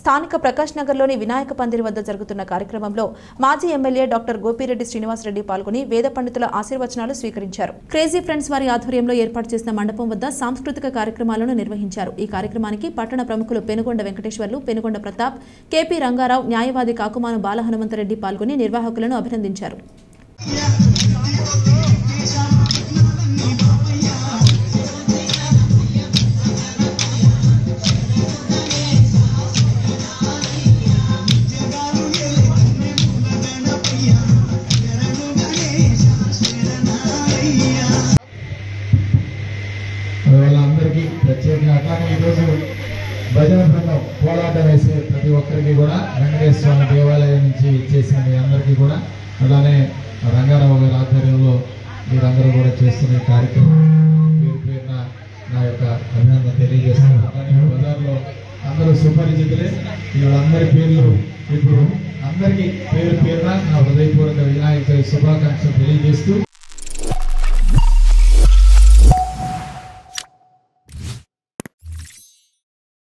స్థానిక ప్రకాష్ నగర్లోని వినాయక పందిరి వద్ద జరుగుతున్న కార్యక్రమంలో మాజీ ఎమ్మెల్యే డాక్టర్ గోపిరెడ్డి శ్రీనివాసరెడ్డి పాల్గొని వేద పండితుల ఆశీర్వచనాలు స్వీకరించారు. క్రేజీ ఫ్రెండ్స్ వారి ఆధ్వర్యంలో ఏర్పాటు చేసిన మండపం వద్ద సాంస్కృతిక కార్యక్రమాలను నిర్వహించారు. ఈ కార్యక్రమానికి పట్టణ ప్రముఖులు పెనుగొండ వెంకటేశ్వర్లు, పెనుగొండ ప్రతాప్, కేపీ రంగారావు, న్యాయవాది కాకుమాను బాలహనుమంతరెడ్డి పాల్గొని నిర్వాహకులను అభినందించారు. వాళ్ళందరికీ ప్రత్యేకంగా అట్లానే ఈరోజు భజన బృందం పోరాటం వేసే ప్రతి ఒక్కరికి కూడా వెంకటేశ్వర స్వామి దేవాలయం నుంచి ఇచ్చేసిన మీ అందరికీ కూడా అలానే రంగారావు గారి ఆధ్వర్యంలో మీరందరూ కూడా చేస్తున్న కార్యక్రమం పేరు పేరున నా యొక్క అభినందన తెలియజేస్తున్నాను. అలానే బజార్లో అందరూ సుపరిచితులే. వీళ్ళందరి పేర్లు ఇప్పుడు అందరికీ పేరు పేరున నా హృదయపూర్వక వినాయక శుభాకాంక్షలు తెలియజేస్తూ